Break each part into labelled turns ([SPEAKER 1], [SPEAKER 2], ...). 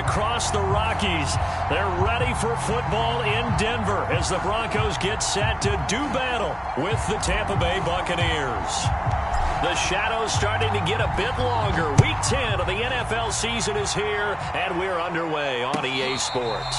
[SPEAKER 1] across the Rockies. They're ready for football in Denver as the Broncos get set to do battle with the Tampa Bay Buccaneers. The shadows starting to get a bit longer. Week 10 of the NFL season is here, and we're underway on EA Sports.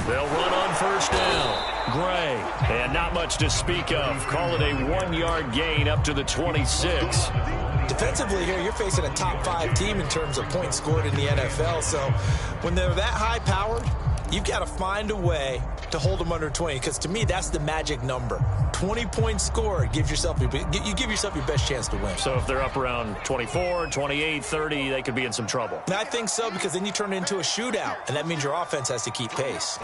[SPEAKER 1] They'll run on first down. Gray, and not much to speak of. Call it a 1-yard gain up to the 26.
[SPEAKER 2] Defensively here, you're facing a top 5 team in terms of points scored in the NFL. So when they're that high-powered, you've got to find a way to hold them under 20. Because to me, that's the magic number. 20 points scored, you give yourself your best chance to win.
[SPEAKER 1] So if they're up around 24, 28, 30, they could be in some trouble.
[SPEAKER 2] I think so, because then you turn it into a shootout, and that means your offense has to keep pace.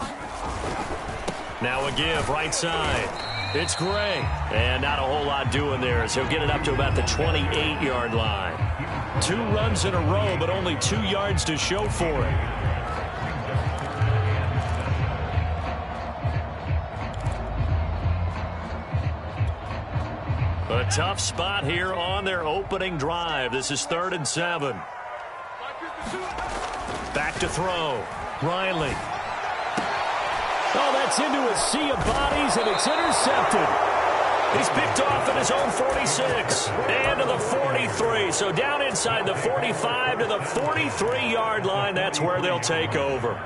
[SPEAKER 1] Now a give, right side. It's Gray, and not a whole lot doing there as he'll get it up to about the 28-yard line. 2 runs in a row, but only 2 yards to show for it. A tough spot here on their opening drive. This is 3rd and 7. Back to throw. Riley. Oh, that's into a sea of bodies, and it's intercepted. He's picked off at his own 46 and to the 43. So down inside the 45 to the 43-yard line. That's where they'll take over.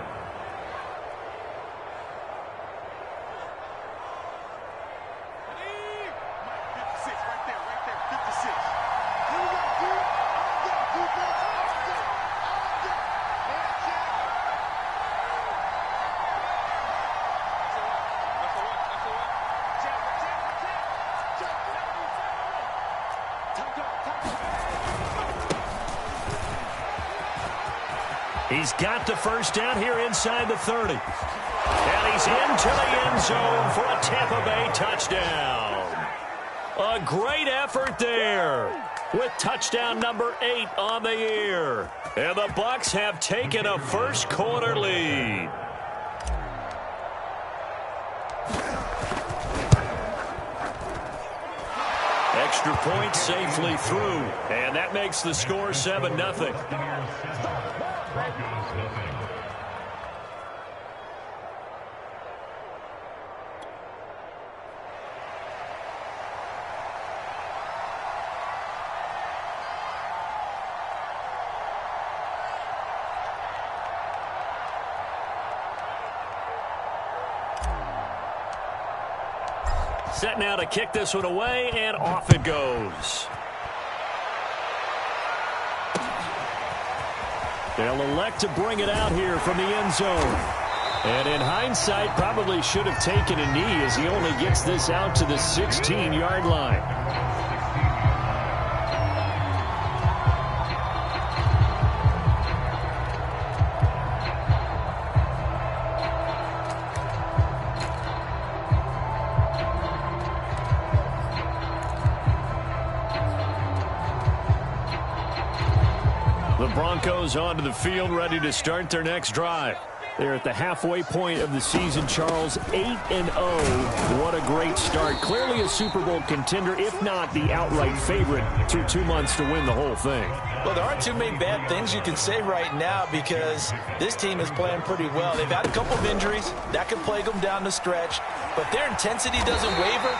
[SPEAKER 1] He's got the first down here inside the 30. And he's into the end zone for a Tampa Bay touchdown. A great effort there with touchdown number 8 on the year. And the Bucs have taken a first-quarter lead. Extra point safely through. And that makes the score 7-0. Set now to kick this one away, and off it goes. They'll elect to bring it out here from the end zone. And in hindsight, probably should have taken a knee as he only gets this out to the 16-yard line. The Broncos onto the field, ready to start their next drive. They're at the halfway point of the season, Charles, 8-0. What a great start. Clearly a Super Bowl contender, if not the outright favorite, through 2 months to win the whole thing.
[SPEAKER 2] Well, there aren't too many bad things you can say right now because this team is playing pretty well. They've had a couple of injuries. That could plague them down the stretch. But their intensity doesn't waver.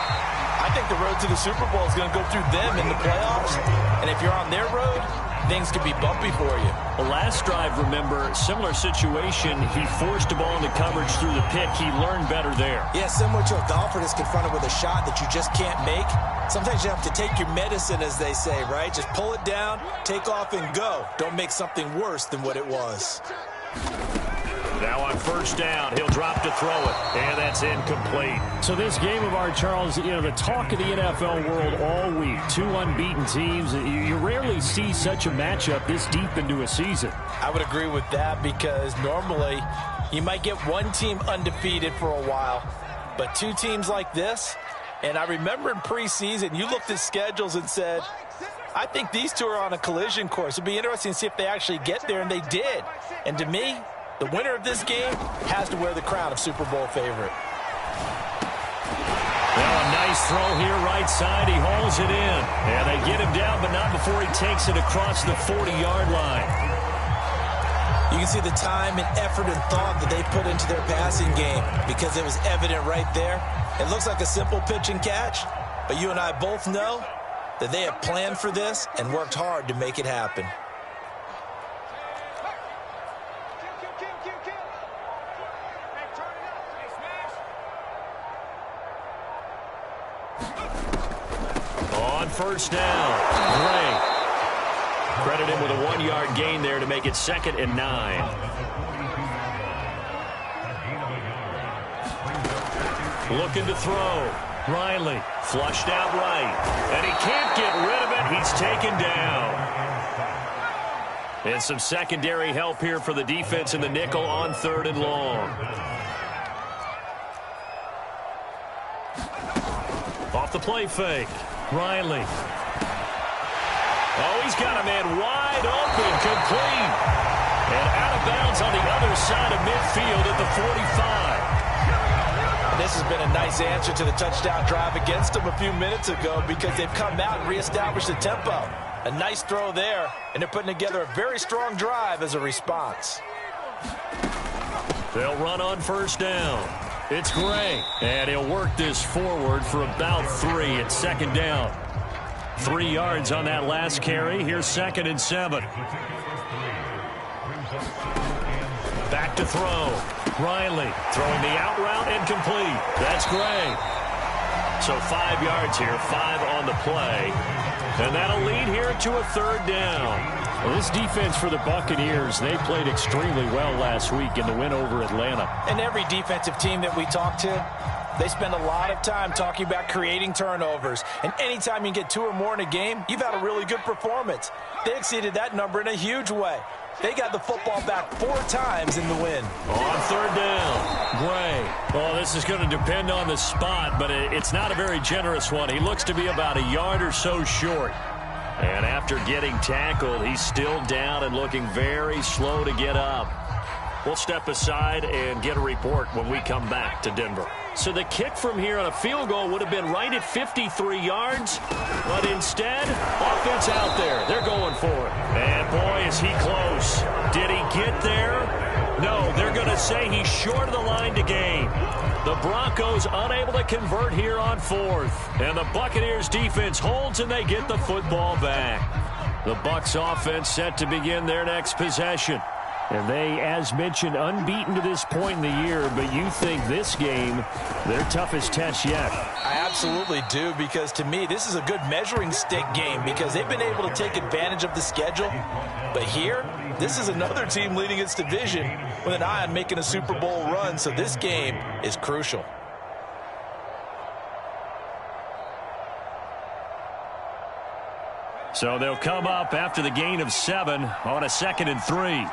[SPEAKER 2] I think the road to the Super Bowl is going to go through them in the playoffs. And if you're on their road, things could be bumpy for you.
[SPEAKER 1] The last drive, remember, similar situation. He forced a ball into coverage through the pick. He learned better there.
[SPEAKER 2] Yeah, similar to a golfer that's confronted with a shot that you just can't make. Sometimes you have to take your medicine, as they say, right? Just pull it down, take off, and go. Don't make something worse than what it was.
[SPEAKER 1] Now on first down, he'll drop to throw it, and that's incomplete.
[SPEAKER 3] So this game of art, Charles, the talk of the NFL world all week. Two unbeaten teams. You rarely see such a matchup this deep into a season.
[SPEAKER 2] I would agree with that because normally you might get one team undefeated for a while, but two teams like this, and I remember in preseason you looked at schedules and said, I think these two are on a collision course. It'd be interesting to see if they actually get there, and they did. And to me, the winner of this game has to wear the crown of Super Bowl favorite.
[SPEAKER 1] Well, a nice throw here right side. He hauls it in. And they get him down, but not before he takes it across the 40-yard line.
[SPEAKER 2] You can see the time and effort and thought that they put into their passing game because it was evident right there. It looks like a simple pitch and catch, but you and I both know that they have planned for this and worked hard to make it happen.
[SPEAKER 1] On first down, Gray. Credit him with a 1-yard gain there to make it 2nd and 9. Looking to throw. Riley flushed out right. And he can't get rid of it. He's taken down. And some secondary help here for the defense in the nickel on 3rd and long. Off the play fake. Riley. Oh, he's got a man wide open, complete. And out of bounds on the other side of midfield at the 45.
[SPEAKER 2] This has been a nice answer to the touchdown drive against them a few minutes ago because they've come out and reestablished the tempo. A nice throw there, and they're putting together a very strong drive as a response.
[SPEAKER 1] They'll run on first down. It's Gray, and he'll work this forward for about 3 at 2nd down. 3 yards on that last carry. Here's 2nd and 7. Back to throw. Riley throwing the out route incomplete. That's Gray. So 5 yards here, 5 on the play. And that'll lead here to a 3rd down.
[SPEAKER 3] Well, this defense for the Buccaneers, they played extremely well last week in the win over Atlanta.
[SPEAKER 2] And every defensive team that we talk to, they spend a lot of time talking about creating turnovers. And anytime you get 2 or more in a game, you've had a really good performance. They exceeded that number in a huge way. They got the football back 4 times in the win.
[SPEAKER 1] On 3rd down, Gray. Well, this is going to depend on the spot, but it's not a very generous one. He looks to be about a yard or so short. And after getting tackled, he's still down and looking very slow to get up. We'll step aside and get a report when we come back to Denver. So the kick from here on a field goal would have been right at 53 yards, but instead, offense out there. They're going for it. And boy, is he close. Did he get there? No, they're going to say he's short of the line to gain. The Broncos unable to convert here on 4th. And the Buccaneers defense holds and they get the football back. The Bucs offense set to begin their next possession.
[SPEAKER 3] And they, as mentioned, unbeaten to this point in the year, but you think this game, their toughest test yet.
[SPEAKER 2] I absolutely do, because to me, this is a good measuring stick game because they've been able to take advantage of the schedule. But here, this is another team leading its division with an eye on making a Super Bowl run, so this game is crucial.
[SPEAKER 1] So they'll come up after the gain of 7 on a 2nd and 3.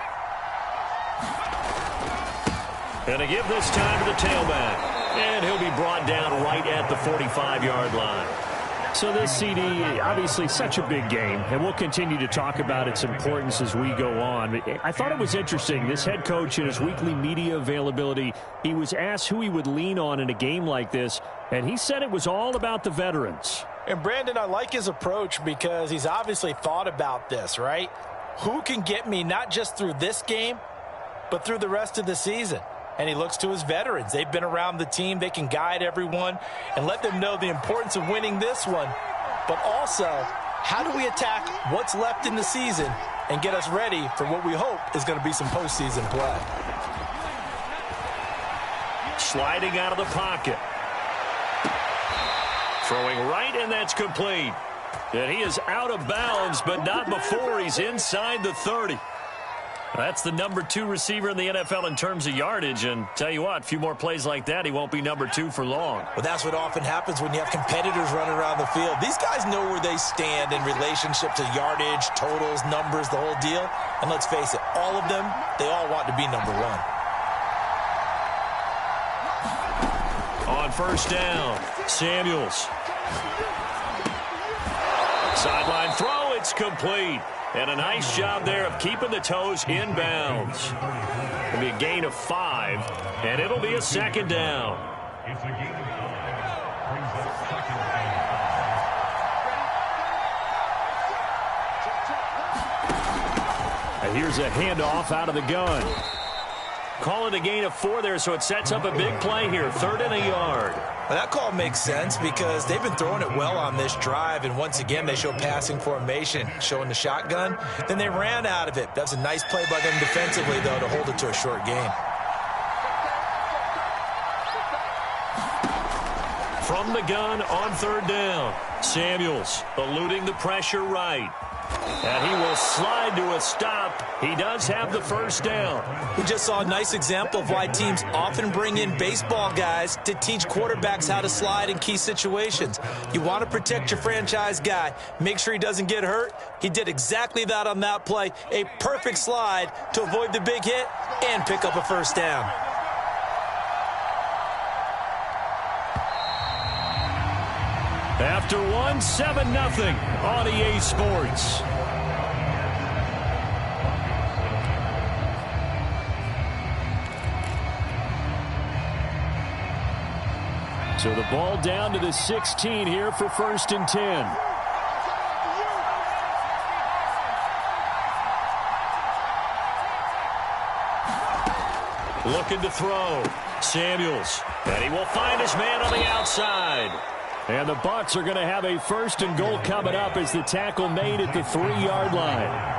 [SPEAKER 1] And to give this time to the tailback. And he'll be brought down right at the 45-yard line.
[SPEAKER 3] So this CD, obviously such a big game, and we'll continue to talk about its importance as we go on. I thought it was interesting. This head coach in his weekly media availability, he was asked who he would lean on in a game like this, and he said it was all about the veterans.
[SPEAKER 2] And Brandon, I like his approach because he's obviously thought about this, right? Who can get me not just through this game, but through the rest of the season? And he looks to his veterans. They've been around the team. They can guide everyone and let them know the importance of winning this one. But also, how do we attack what's left in the season and get us ready for what we hope is going to be some postseason play?
[SPEAKER 1] Sliding out of the pocket. Throwing right, and that's complete. And he is out of bounds, but not before he's inside the 30. That's the number 2 receiver in the NFL in terms of yardage. And tell you what, a few more plays like that, he won't be number 2 for long.
[SPEAKER 2] Well, that's what often happens when you have competitors running around the field. These guys know where they stand in relationship to yardage, totals, numbers, the whole deal. And let's face it, all of them, they all want to be number 1.
[SPEAKER 1] On first down, Samuels. Sideline throw, it's complete. And a nice job there of keeping the toes inbounds. It'll be a gain of 5, and it'll be a second down. And here's a handoff out of the gun. Call it a gain of 4 there, so it sets up a big play here. 3rd and a yard.
[SPEAKER 2] Well, that call makes sense because they've been throwing it well on this drive, and once again, they show passing formation, showing the shotgun. Then they ran out of it. That's a nice play by them defensively, though, to hold it to a short gain.
[SPEAKER 1] From the gun on 3rd down, Samuels eluding the pressure right. And he will slide to a stop. He does have the first down.
[SPEAKER 2] We just saw a nice example of why teams often bring in baseball guys to teach quarterbacks how to slide in key situations. You want to protect your franchise guy. Make sure he doesn't get hurt. He did exactly that on that play. A perfect slide to avoid the big hit and pick up a first down.
[SPEAKER 1] After 1, 7-0 on EA Sports. So the ball down to the 16 here for 1st and 10. Looking to throw. Samuels. And he will find his man on the outside. And the Bucs are going to have a 1st and goal coming up as the tackle made at the 3-yard line.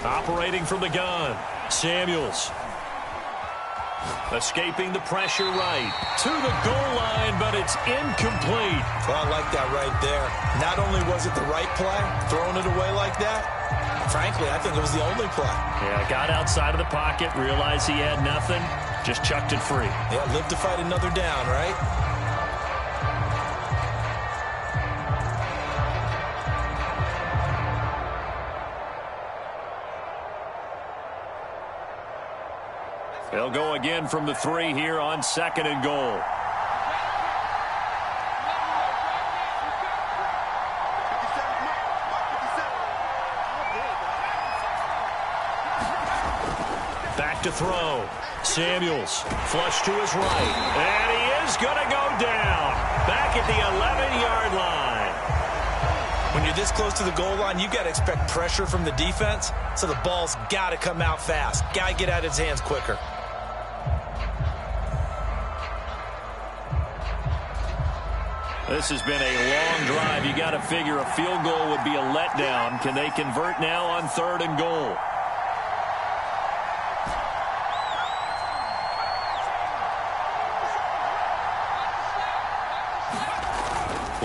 [SPEAKER 1] Operating from the gun, Samuels. Escaping the pressure right to the goal line, but it's incomplete.
[SPEAKER 2] Well, I like that right there. Not only was it the right play, throwing it away like that, frankly, I think it was the only play.
[SPEAKER 1] Yeah, got outside of the pocket, realized he had nothing, just chucked it free.
[SPEAKER 2] Yeah, live to fight another down, right?
[SPEAKER 1] They'll go again from the 3 here on 2nd and goal. Back to throw. Samuels, flush to his right. And he is going to go down. Back at the 11-yard line.
[SPEAKER 2] When you're this close to the goal line, you've got to expect pressure from the defense, so the ball's got to come out fast. Got to get out of his hands quicker.
[SPEAKER 1] This has been a long drive. You got to figure a field goal would be a letdown. Can they convert now on 3rd and goal?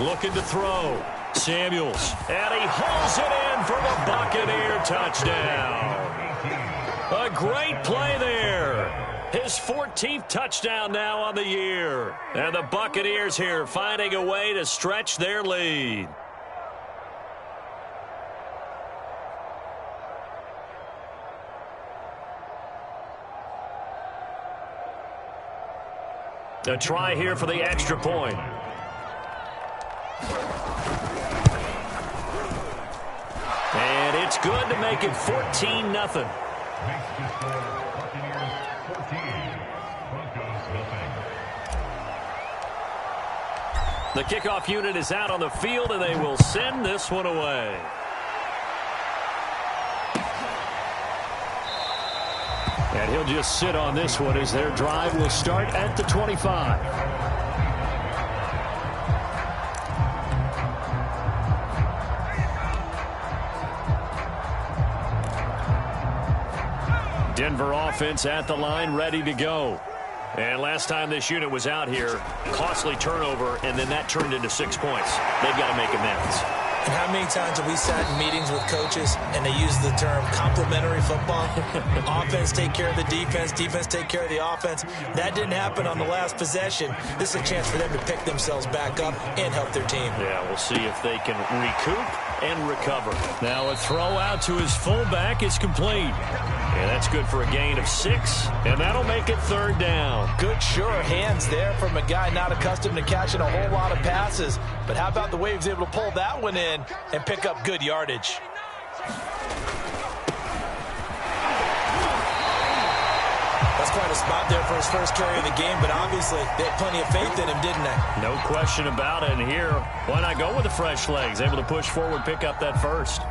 [SPEAKER 1] Looking to throw. Samuels. And he hauls it in for the Buccaneer touchdown. A great play there. His 14th touchdown now on the year. And the Buccaneers here finding a way to stretch their lead. A try here for the extra point. And it's good to make it 14-0. The kickoff unit is out on the field, and they will send this one away. And he'll just sit on this one as their drive will start at the 25. Denver offense at the line, ready to go. And last time this unit was out here, costly turnover, and then that turned into 6 points. They've got to make amends.
[SPEAKER 2] And how many times have we sat in meetings with coaches and they use the term complementary football? Offense take care of the defense, defense take care of the offense. That didn't happen on the last possession. This is a chance for them to pick themselves back up and help their team.
[SPEAKER 1] Yeah, we'll see if they can recoup and recover. Now a throw out to his fullback is complete. And that's good for a gain of 6, and that'll make it 3rd down.
[SPEAKER 2] Good, sure hands there from a guy not accustomed to catching a whole lot of passes. But how about the way he was able to pull that one in and pick up good yardage? That's quite a spot there for his first carry of the game, but obviously they had plenty of faith in him, didn't they?
[SPEAKER 1] No question about it. And here, why not go with the fresh legs? Able to push forward, pick up that first.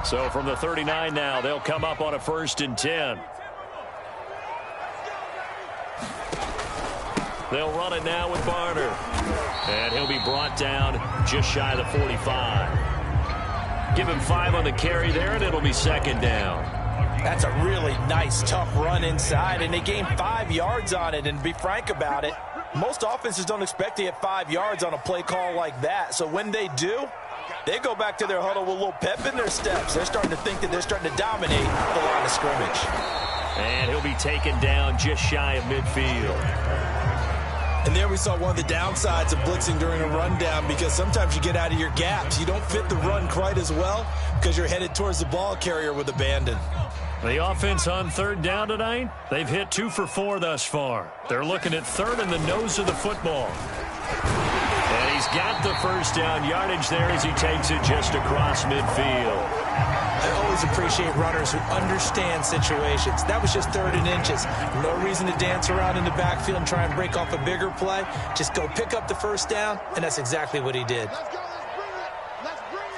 [SPEAKER 1] So from the 39 now, they'll come up on a 1st and 10. They'll run it now with Barner. And he'll be brought down just shy of the 45. Give him 5 on the carry there, and it'll be 2nd down.
[SPEAKER 2] That's a really nice, tough run inside, and they gained 5 yards on it. And to be frank about it, most offenses don't expect to get 5 yards on a play call like that. So when they do, they go back to their huddle with a little pep in their steps. They're starting to think that they're starting to dominate the line of scrimmage.
[SPEAKER 1] And he'll be taken down just shy of midfield.
[SPEAKER 2] And there we saw one of the downsides of blitzing during a rundown, because sometimes you get out of your gaps. You don't fit the run quite as well because you're headed towards the ball carrier with abandon.
[SPEAKER 1] The offense on 3rd down tonight, they've hit 2 for 4 thus far. They're looking at 3rd in the nose of the football. And he's got the 1st down yardage there as he takes it just across midfield.
[SPEAKER 2] I always appreciate runners who understand situations. That was just 3rd and inches. No reason to dance around in the backfield and try and break off a bigger play. Just go pick up the 1st down, and that's exactly what he did.
[SPEAKER 4] Let's bring it.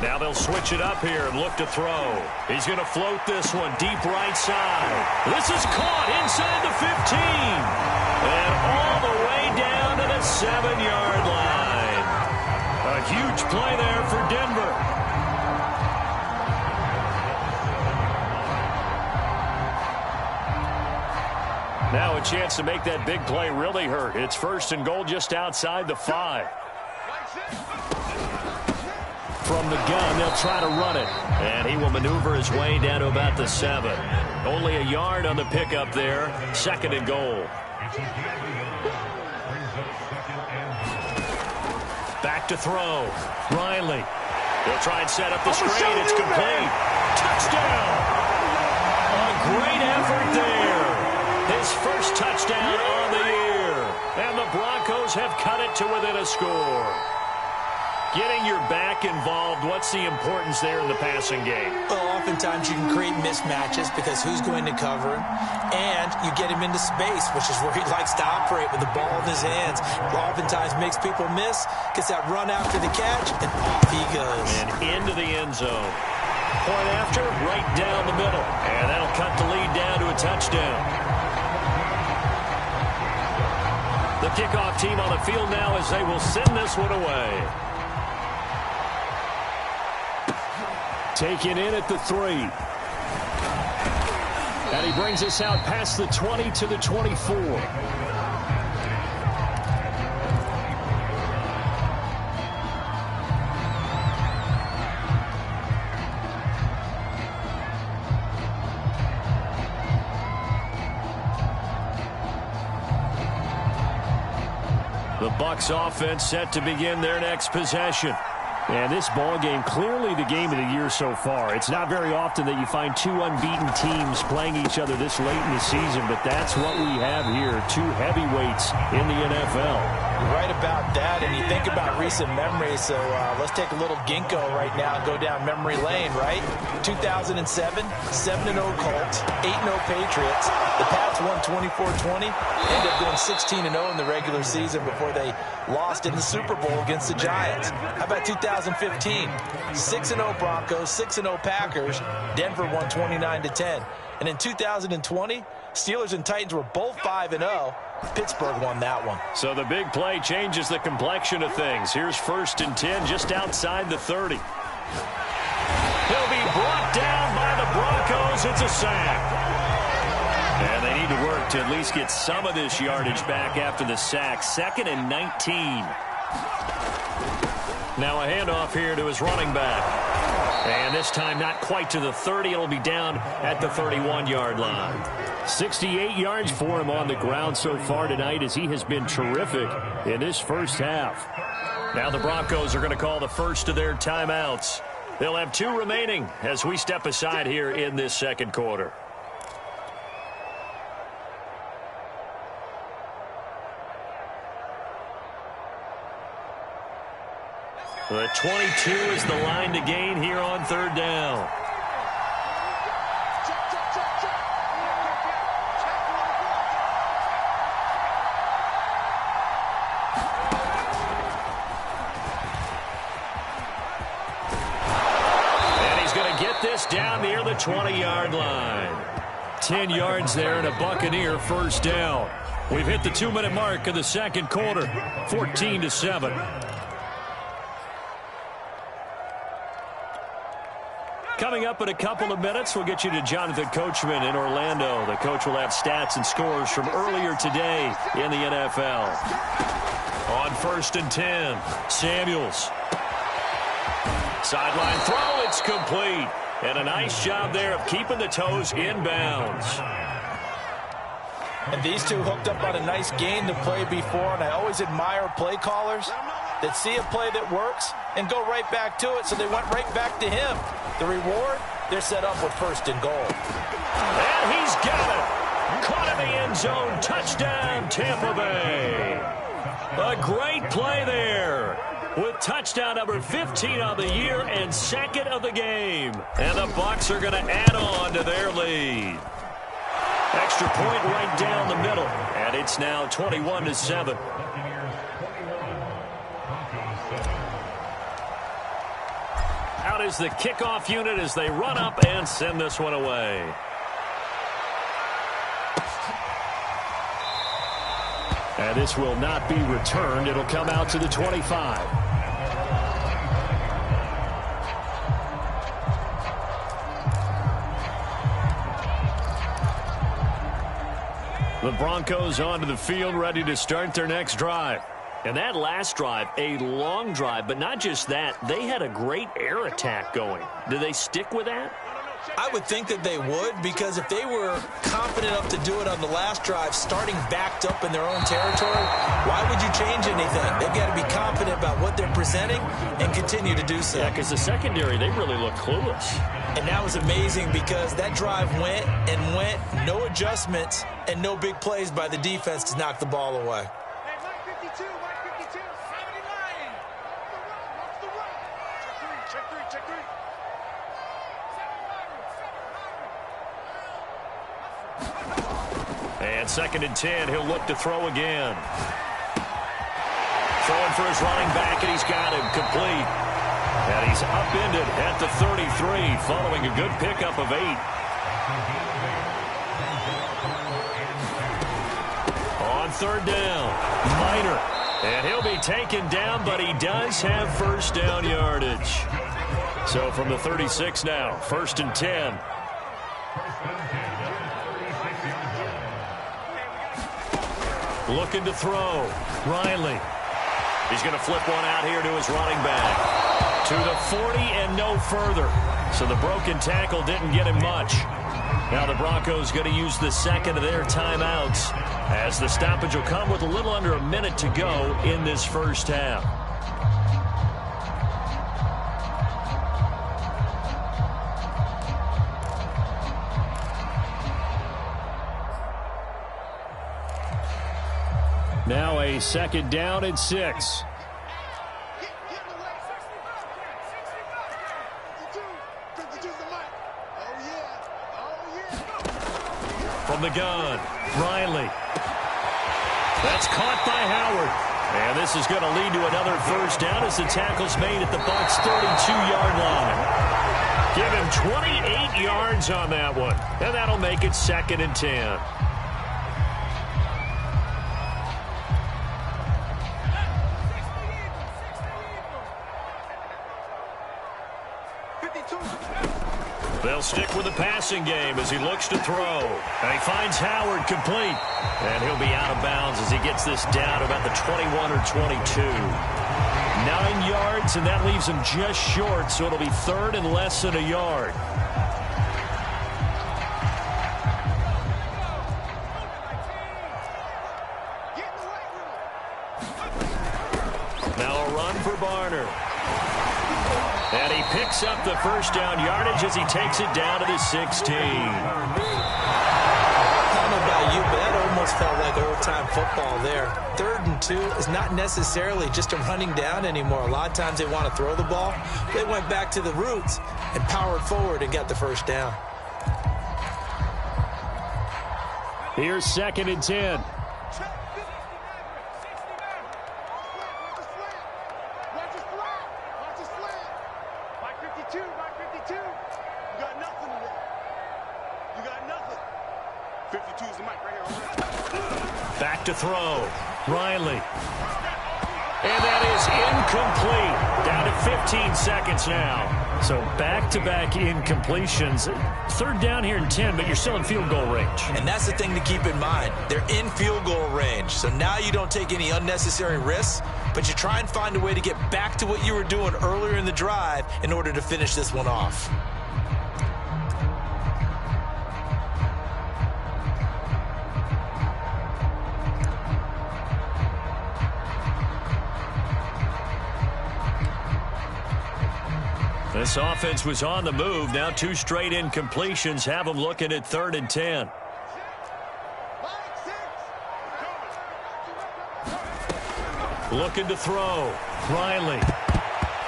[SPEAKER 1] Now they'll switch it up here and look to throw. He's going to float this one deep right side. This is caught inside the 15. And all the way down to the 7-yard line. A huge play there for Denver. Now a chance to make that big play really hurt. It's 1st and goal just outside the 5. From the gun, they'll try to run it. And he will maneuver his way down to about the 7. Only a yard on the pickup there. 2nd and goal. Back to throw. Riley. They'll try and set up the screen. It's complete. Touchdown. A great effort there. His first touchdown on the year. And the Broncos have cut it to within a score. Getting your back involved, what's the importance there in the passing game?
[SPEAKER 2] Well, oftentimes you can create mismatches because who's going to cover him? And you get him into space, which is where he likes to operate with the ball in his hands. Oftentimes makes people miss, gets that run after the catch, and off he goes.
[SPEAKER 1] And into the end zone. Point after, right down the middle. And that'll cut the lead down to a touchdown. The kickoff team on the field now as they will send this one away.
[SPEAKER 3] Taken in at the 3. And he brings us out past the 20 to the 24.
[SPEAKER 1] The Bucs offense set to begin their next possession.
[SPEAKER 3] And this ball game, clearly the game of the year so far. It's not very often that you find 2 unbeaten teams playing each other this late in the season, but that's what we have here, 2 heavyweights in the NFL.
[SPEAKER 2] You're right about that, and you think about recent memories, so let's take a little ginkgo right now and go down memory lane, right? 2007, 7-0 Colts, 8-0 Patriots. The Pats won 24-20, ended up going 16-0 in the regular season before they lost in the Super Bowl against the Giants. How about 2015? 6-0 Broncos, 6-0 Packers. Denver won 29-10. And in 2020, Steelers and Titans were both 5-0. Pittsburgh won that one.
[SPEAKER 1] So the big play changes the complexion of things. Here's 1st and 10 just outside the 30. He'll be brought down by the Broncos. It's a sack. And they need to work to at least get some of this yardage back after the sack. 2nd and 19. Now a handoff here to his running back. And this time not quite to the 30. It'll be down at the 31-yard line.
[SPEAKER 3] 68 yards for him on the ground so far tonight as he has been terrific in this first half.
[SPEAKER 1] Now the Broncos are going to call the first of their timeouts. They'll have 2 remaining as we step aside here in this second quarter. The 22 is the line to gain here on 3rd down. And he's going to get this down near the 20-yard line. 10 yards there and a Buccaneer first down. We've hit the 2-minute mark of the second quarter. 14-7. Coming up in a couple of minutes, we'll get you to Jonathan Coachman in Orlando. The coach will have stats and scores from earlier today in the NFL. On 1st and 10, Samuels. Sideline throw, it's complete. And a nice job there of keeping the toes in bounds.
[SPEAKER 2] And these two hooked up on a nice gain to play before, and I always admire play callers that see a play that works and go right back to it, so they went right back to him. The reward, they're set up with 1st and goal.
[SPEAKER 1] And he's got it. Caught in the end zone. Touchdown, Tampa Bay. A great play there with touchdown number 15 on the year and 2nd of the game. And the Bucs are going to add on to their lead. Extra point right down the middle. And it's now 21-7. Out is the kickoff unit as they run up and send this one away.
[SPEAKER 3] And this will not be returned. It'll come out to the 25.
[SPEAKER 1] The Broncos onto the field, ready to start their next drive. And that last drive, a long drive, but not just that. They had a great air attack going. Do they stick with that?
[SPEAKER 2] I would think that they would, because if they were confident enough to do it on the last drive, starting backed up in their own territory, why would you change anything? They've got to be confident about what they're presenting and continue to do so.
[SPEAKER 1] Yeah, because the secondary, they really look clueless.
[SPEAKER 2] And that was amazing because that drive went and went, no adjustments, and no big plays by the defense to knock the ball away.
[SPEAKER 1] And 2nd and 10, he'll look to throw again. Throwing for his running back, and he's got him complete. And he's upended at the 33, following a good pickup of 8. On 3rd down, Minor. And he'll be taken down, but he does have first down yardage. So from the 36 now, 1st and 10. Looking to throw. Riley. He's going to flip one out here to his running back. To the 40 and no further. So the broken tackle didn't get him much. Now the Broncos going to use the 2nd of their timeouts as the stoppage will come with a little under a minute to go in this first half.
[SPEAKER 3] Now a 2nd down and 6.
[SPEAKER 1] From the gun, Riley. That's caught by Howard. And this is going to lead to another first down as the tackle's made at the Bucs' 32-yard line. Give him 28 yards on that one. And that'll make it 2nd and 10. They'll stick with the passing game as he looks to throw. And he finds Howard complete. And he'll be out of bounds as he gets this down about the 21 or 22. 9 yards, and that leaves him just short, so it'll be third and less than a yard. Now a run for Barner. And he picks up the first down yardage as he takes it down to the 16.
[SPEAKER 2] I don't know about you, but that almost felt like old-time football there. 3rd and 2 is not necessarily just a running down anymore. A lot of times they want to throw the ball. They went back to the roots and powered forward and got the first down.
[SPEAKER 3] Here's 2nd and 10.
[SPEAKER 1] Back to throw. Riley. And that is incomplete. Down to 15 seconds now.
[SPEAKER 3] So back-to-back incompletions. 3rd down here and 10, but you're still in field goal range.
[SPEAKER 2] And that's the thing to keep in mind. They're in field goal range. So now you don't take any unnecessary risks, but you try and find a way to get back to what you were doing earlier in the drive in order to finish this one off.
[SPEAKER 1] This offense was on the move. Now 2 straight incompletions have them looking at 3rd and 10. Looking to throw. Riley.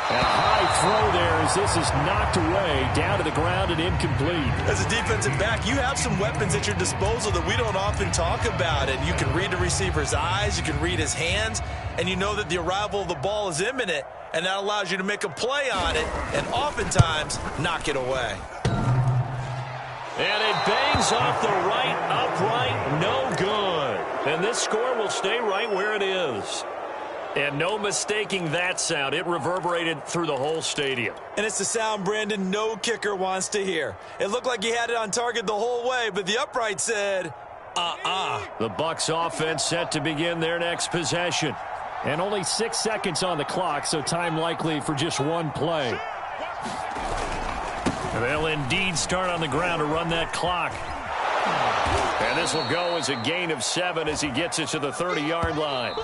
[SPEAKER 3] A high throw there as this is knocked away, down to the ground and incomplete.
[SPEAKER 2] As a defensive back, you have some weapons at your disposal that we don't often talk about. And you can read the receiver's eyes, you can read his hands, and you know that the arrival of the ball is imminent, and that allows you to make a play on it and oftentimes knock it away.
[SPEAKER 1] And it bangs off the right upright, no good. And this score will stay right where it is. And no mistaking that sound. It reverberated through the whole stadium.
[SPEAKER 2] And it's the sound, Brandon, no kicker wants to hear. It looked like he had it on target the whole way, but the upright said,
[SPEAKER 1] The Bucs offense set to begin their next possession.
[SPEAKER 3] And only 6 seconds on the clock, so time likely for just one play.
[SPEAKER 1] They'll indeed start on the ground to run that clock. And this will go as a gain of 7 as he gets it to the 30-yard line.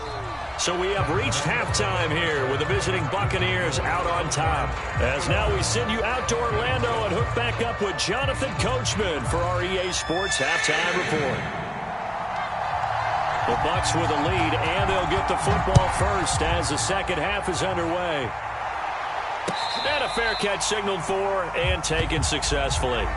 [SPEAKER 1] So we have reached halftime here with the visiting Buccaneers out on top. As now we send you out to Orlando and hook back up with Jonathan Coachman for our EA Sports Halftime Report. The Bucs with a lead, and they'll get the football first as the second half is underway. And a fair catch signaled for and taken successfully.